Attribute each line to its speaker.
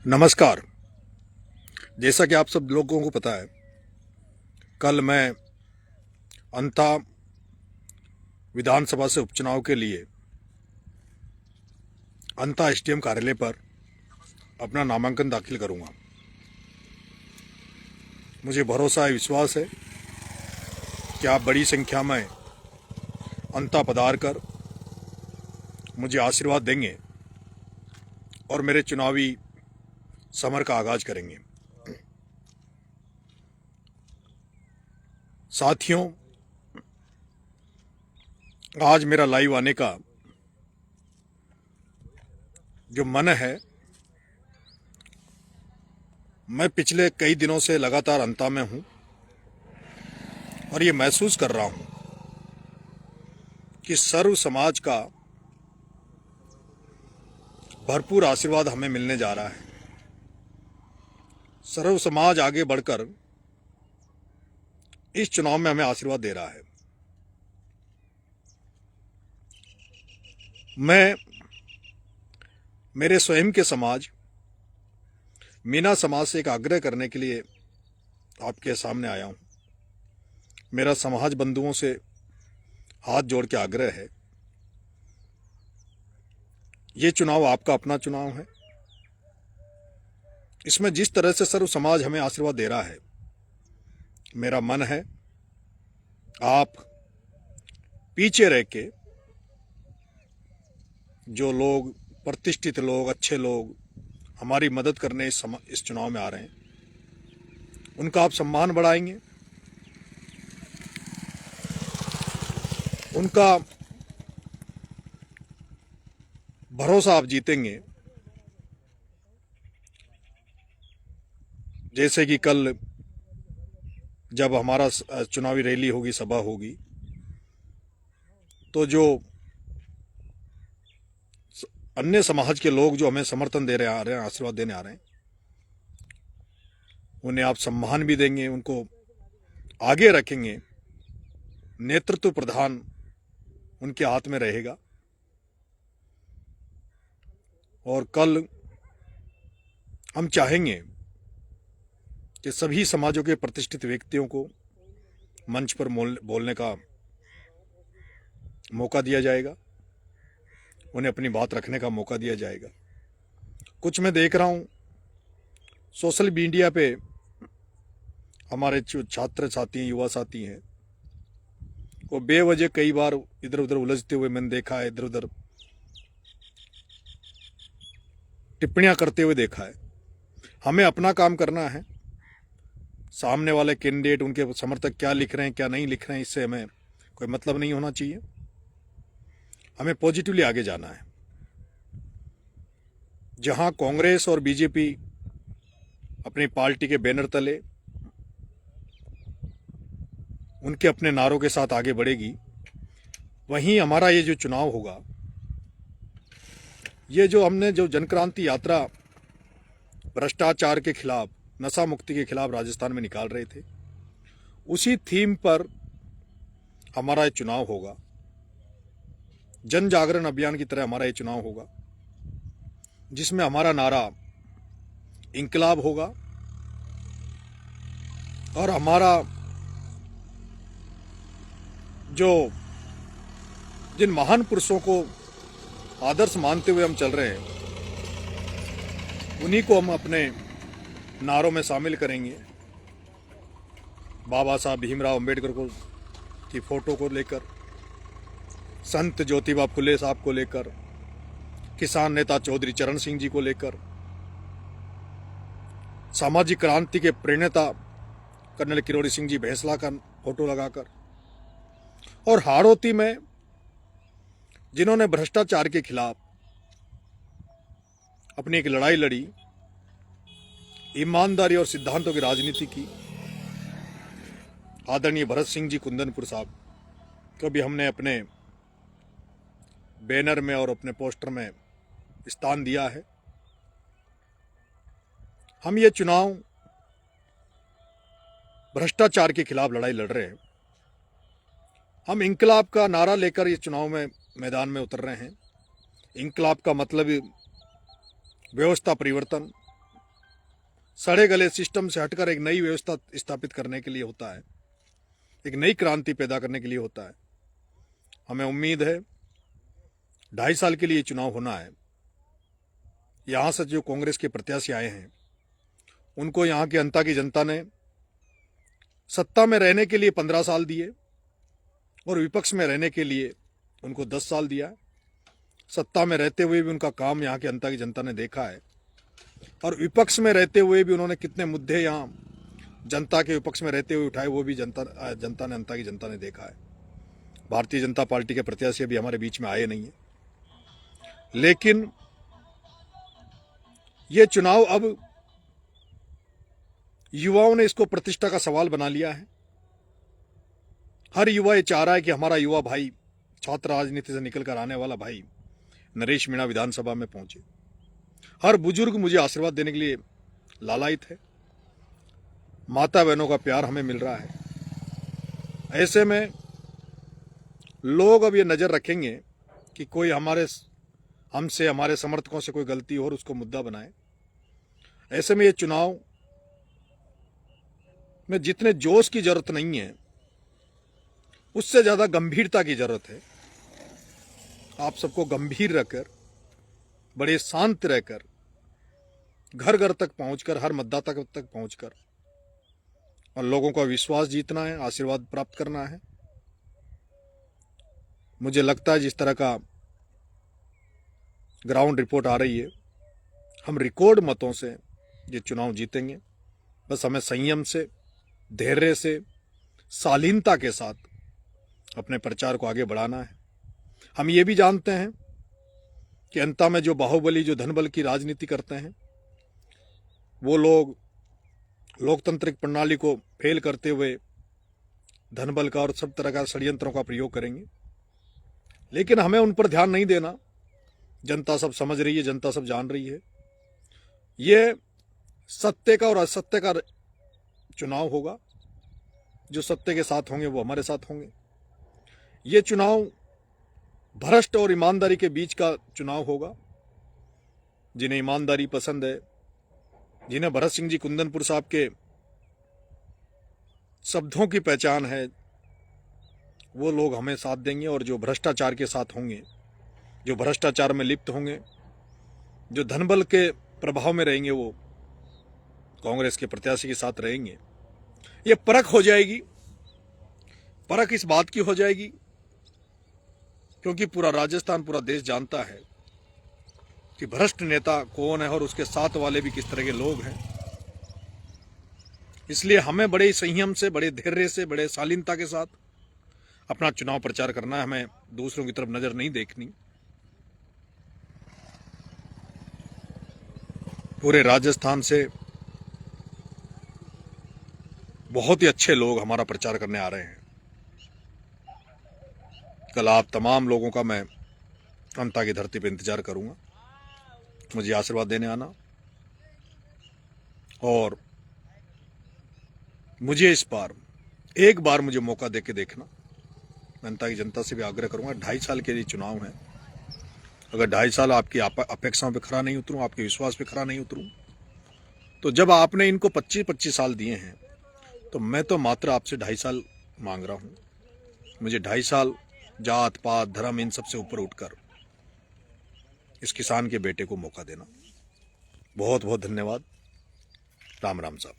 Speaker 1: नमस्कार। जैसा कि आप सब लोगों को पता है, कल मैं अंता विधानसभा से उपचुनाव के लिए अंता एसडीएम कार्यालय पर अपना नामांकन दाखिल करूंगा। मुझे भरोसा है, विश्वास है कि आप बड़ी संख्या में अंता पधार कर मुझे आशीर्वाद देंगे और मेरे चुनावी समर का आगाज करेंगे। साथियों, आज मेरा लाइव आने का जो मन है, मैं पिछले कई दिनों से लगातार अंता में हूं और ये महसूस कर रहा हूं कि सर्व समाज का भरपूर आशीर्वाद हमें मिलने जा रहा है। सर्व समाज आगे बढ़कर इस चुनाव में हमें आशीर्वाद दे रहा है। मैं मेरे स्वयं के समाज मीना समाज से एक आग्रह करने के लिए आपके सामने आया हूं। मेरा समाज बंधुओं से हाथ जोड़ के आग्रह है, ये चुनाव आपका अपना चुनाव है। इसमें जिस तरह से सर्व समाज हमें आशीर्वाद दे रहा है, मेरा मन है आप पीछे रह के जो लोग प्रतिष्ठित लोग, अच्छे लोग हमारी मदद करने इस चुनाव में आ रहे हैं, उनका आप सम्मान बढ़ाएंगे, उनका भरोसा आप जीतेंगे। जैसे कि कल जब हमारा चुनावी रैली होगी, सभा होगी, तो जो अन्य समाज के लोग जो हमें समर्थन दे रहे आ रहे हैं, आशीर्वाद देने आ रहे हैं, उन्हें आप सम्मान भी देंगे, उनको आगे रखेंगे। नेतृत्व प्रधान उनके हाथ में रहेगा और कल हम चाहेंगे कि सभी समाजों के प्रतिष्ठित व्यक्तियों को मंच पर बोलने का मौका दिया जाएगा, उन्हें अपनी बात रखने का मौका दिया जाएगा। कुछ मैं देख रहा हूं सोशल मीडिया पे, हमारे छात्र साथी, युवा साथी हैं, वो बेवजह कई बार इधर उधर उलझते हुए मैंने देखा है, इधर उधर टिप्पणियां करते हुए देखा है। हमें अपना काम करना है। सामने वाले कैंडिडेट, उनके समर्थक क्या लिख रहे हैं, क्या नहीं लिख रहे हैं, इससे हमें कोई मतलब नहीं होना चाहिए। हमें पॉजिटिवली आगे जाना है। जहां कांग्रेस और बीजेपी अपनी पार्टी के बैनर तले उनके अपने नारों के साथ आगे बढ़ेगी, वहीं हमारा ये जो चुनाव होगा, ये जो हमने जो जनक्रांति यात्रा भ्रष्टाचार के खिलाफ, नशा मुक्ति के खिलाफ राजस्थान में निकाल रहे थे, उसी थीम पर हमारा ये चुनाव होगा। जन जागरण अभियान की तरह हमारा ये चुनाव होगा, जिसमें हमारा नारा इंकलाब होगा और हमारा जो जिन महान पुरुषों को आदर्श मानते हुए हम चल रहे हैं, उन्हीं को हम अपने नारों में शामिल करेंगे। बाबा साहब भीमराव अंबेडकर को की फोटो को लेकर, संत ज्योतिबा फुले साहब को लेकर, किसान नेता चौधरी चरण सिंह जी को लेकर, सामाजिक क्रांति के प्रणेता कर्नल किरोड़ी सिंह जी भैंसला का फोटो लगाकर, और हाड़ौती में जिन्होंने भ्रष्टाचार के खिलाफ अपनी एक लड़ाई लड़ी, ईमानदारी और सिद्धांतों की राजनीति की, आदरणीय भरत सिंह जी कुंदनपुर साहब को भी हमने अपने बैनर में और अपने पोस्टर में स्थान दिया है। हम ये चुनाव भ्रष्टाचार के खिलाफ लड़ाई लड़ रहे हैं। हम इंकलाब का नारा लेकर ये चुनाव में मैदान में उतर रहे हैं। इंकलाब का मतलब व्यवस्था परिवर्तन, सड़े गले सिस्टम से हटकर एक नई व्यवस्था स्थापित करने के लिए होता है, एक नई क्रांति पैदा करने के लिए होता है। हमें उम्मीद है 2.5 साल के लिए चुनाव होना है। यहाँ से जो कांग्रेस के प्रत्याशी आए हैं उनको यहाँ की जनता ने सत्ता में रहने के लिए 15 साल दिए और विपक्ष में रहने के लिए उनको 10 साल दिया। सत्ता में रहते हुए भी उनका काम यहाँ की जनता ने देखा है और विपक्ष में रहते हुए भी उन्होंने कितने मुद्दे यहाँ जनता के विपक्ष में रहते हुए उठाए वो भी जनता ने देखा है। भारतीय जनता पार्टी के प्रत्याशी अभी हमारे बीच में आए नहीं है, लेकिन ये चुनाव अब युवाओं ने इसको प्रतिष्ठा का सवाल बना लिया है। हर युवा ये चाह रहा है कि हमारा युवा भाई, छात्र राजनीति से निकलकर आने वाला भाई नरेश मीणा विधानसभा में पहुंचे। हर बुजुर्ग मुझे आशीर्वाद देने के लिए लालायित है। माता बहनों का प्यार हमें मिल रहा है। ऐसे में लोग अब ये नजर रखेंगे कि कोई हमसे हमारे समर्थकों से कोई गलती हो और उसको मुद्दा बनाए। ऐसे में ये चुनाव में जितने जोश की जरूरत नहीं है, उससे ज्यादा गंभीरता की जरूरत है। आप सबको गंभीर रखकर, बड़े शांत रहकर, घर घर तक पहुंचकर, हर मतदाता तक पहुंचकर और लोगों का विश्वास जीतना है, आशीर्वाद प्राप्त करना है। मुझे लगता है जिस तरह का ग्राउंड रिपोर्ट आ रही है, हम रिकॉर्ड मतों से ये चुनाव जीतेंगे। बस हमें संयम से, धैर्य से, शालीनता के साथ अपने प्रचार को आगे बढ़ाना है। हम ये भी जानते हैं कि अंत में जो बाहुबली, जो धनबल की राजनीति करते हैं, वो लोग लोकतांत्रिक प्रणाली को फेल करते हुए धनबल का और सब तरह का षड्यंत्रों का प्रयोग करेंगे। लेकिन हमें उन पर ध्यान नहीं देना। जनता सब समझ रही है, जनता सब जान रही है। ये सत्य का और असत्य का चुनाव होगा। जो सत्य के साथ होंगे वो हमारे साथ होंगे। ये चुनाव भ्रष्ट और ईमानदारी के बीच का चुनाव होगा। जिन्हें ईमानदारी पसंद है, जिन्हें भरत सिंह जी कुंदनपुर साहब के शब्दों की पहचान है, वो लोग हमें साथ देंगे। और जो भ्रष्टाचार के साथ होंगे, जो भ्रष्टाचार में लिप्त होंगे, जो धनबल के प्रभाव में रहेंगे, वो कांग्रेस के प्रत्याशी के साथ रहेंगे। ये परख हो जाएगी। परख इस बात की हो जाएगी क्योंकि पूरा राजस्थान, पूरा देश जानता है कि भ्रष्ट नेता कौन है और उसके साथ वाले भी किस तरह के लोग हैं। इसलिए हमें बड़े संयम से, बड़े धैर्य से, बड़े शालीनता के साथ अपना चुनाव प्रचार करना है। हमें दूसरों की तरफ नजर नहीं देखनी। पूरे राजस्थान से बहुत ही अच्छे लोग हमारा प्रचार करने आ रहे हैं। कल आप तमाम लोगों का मैं जनता की धरती पर इंतजार करूंगा। मुझे आशीर्वाद देने आना और मुझे इस बार एक बार मुझे मौका देके देखना। जनता से भी आग्रह करूंगा, 2.5 साल के लिए चुनाव है। अगर 2.5 साल आपकी अपेक्षाओं पे खरा नहीं उतरूं, आपके विश्वास पे खरा नहीं उतरूं, तो जब आपने इनको 25-25 साल दिए हैं, तो मैं तो मात्र आपसे 2.5 साल मांग रहा हूं। मुझे 2.5 साल जात पात धर्म इन सबसे ऊपर उठकर इस किसान के बेटे को मौका देना। बहुत बहुत धन्यवाद। राम राम साहब।